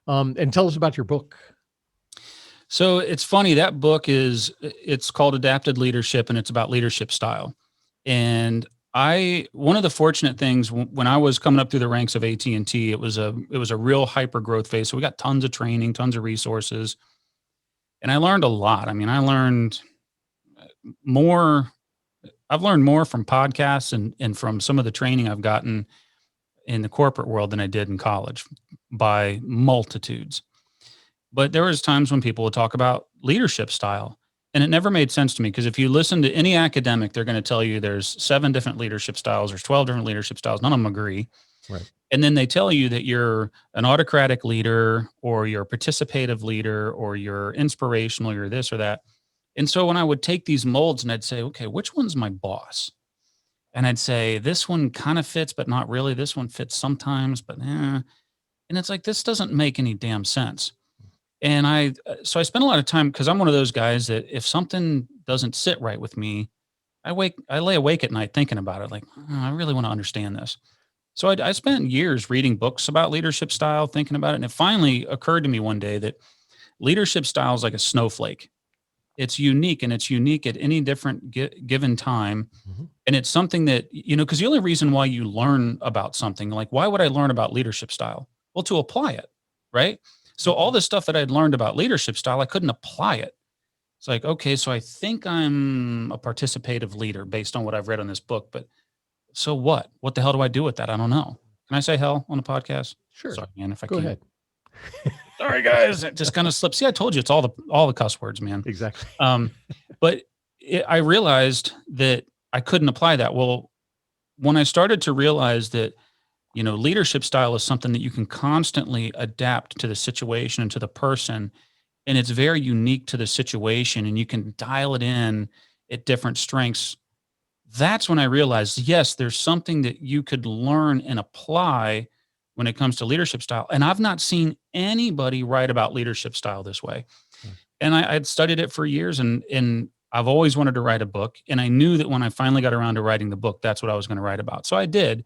And tell us about your book. So it's funny, that book it's called Adapted Leadership, and it's about leadership style. And one of the fortunate things when I was coming up through the ranks of AT&T, it was a real hyper growth phase. So we got tons of training, tons of resources, and I learned a lot. I mean, more, I've learned more from podcasts and from some of the training I've gotten in the corporate world than I did in college by multitudes. But there was times when people would talk about leadership style, and it never made sense to me, because if you listen to any academic, they're going to tell you there's 7 different leadership styles, there's 12 different leadership styles. None of them agree. Right. And then they tell you that you're an autocratic leader, or you're a participative leader, or you're inspirational, you're this or that. And so when I would take these molds and I'd say, okay, which one's my boss? And I'd say, this one kind of fits, but not really. This one fits sometimes, but And it's like, this doesn't make any damn sense. And so I spent a lot of time, because I'm one of those guys that if something doesn't sit right with me, I lay awake at night thinking about it. Like, "Oh, I really want to understand this." So I spent years reading books about leadership style, thinking about it. And it finally occurred to me one day that leadership style is like a snowflake. It's unique, and it's unique at any different given time. Mm-hmm. And it's something that, because the only reason why you learn about something, like, why would I learn about leadership style? Well, to apply it, right? So all the stuff that I'd learned about leadership style, I couldn't apply it. It's like, okay, so I think I'm a participative leader based on what I've read on this book, but so what? What the hell do I do with that? I don't know. Can I say hell on the podcast? Sure. Sorry, man, if I Go can't. ahead. Sorry, guys. It just kind of slips. See, I told you, it's all the cuss words, man. Exactly. But I realized that I couldn't apply that. Well, when I started to realize that, leadership style is something that you can constantly adapt to the situation and to the person, and it's very unique to the situation, and you can dial it in at different strengths. That's when I realized, yes, there's something that you could learn and apply when it comes to leadership style. And I've not seen anybody write about leadership style this way. And I'd studied it for years, and I've always wanted to write a book. And I knew that when I finally got around to writing the book, that's what I was going to write about. So I did.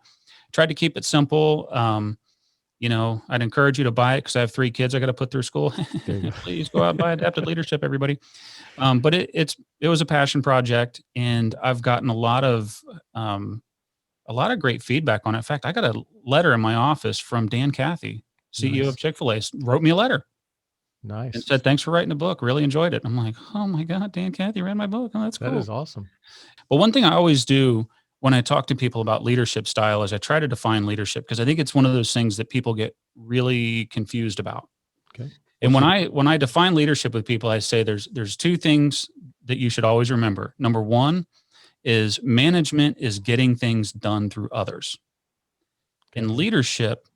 Tried to keep it simple. I'd encourage you to buy it, because I have 3 kids I got to put through school. Please go out and buy Adapted Leadership, everybody. But it was a passion project, and I've gotten a lot of great feedback on it. In fact, I got a letter in my office from Dan Cathy, CEO Nice. of Chick-fil-A, wrote me a letter Nice. and said, "Thanks for writing the book. Really enjoyed it." I'm like, "Oh my God, Dan Cathy read my book. Oh, that's cool." That is awesome. But one thing I always do when I talk to people about leadership style is I try to define leadership, because I think it's one of those things that people get really confused about. Okay. And when I define leadership with people, I say there's 2 things that you should always remember. Number 1 is management is getting things done through others. And leadership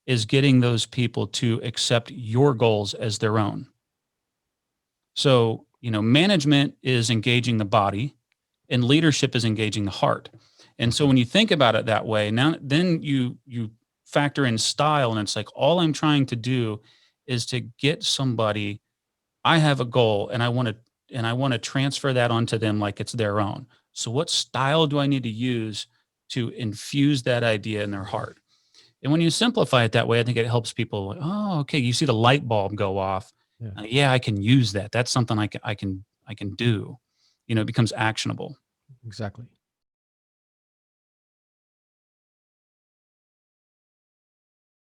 is getting those people to accept your goals as their own. So, management is engaging the body, and leadership is engaging the heart. And so when you think about it that way, then you factor in style, and it's like, all I'm trying to do is to get somebody, I have a goal, and I want to transfer that onto them like it's their own. So what style do I need to use to infuse that idea in their heart? And when you simplify it that way, I think it helps people. Like, oh, okay, you see the light bulb go off. Yeah, I can use that. That's something I can do. It becomes actionable. Exactly.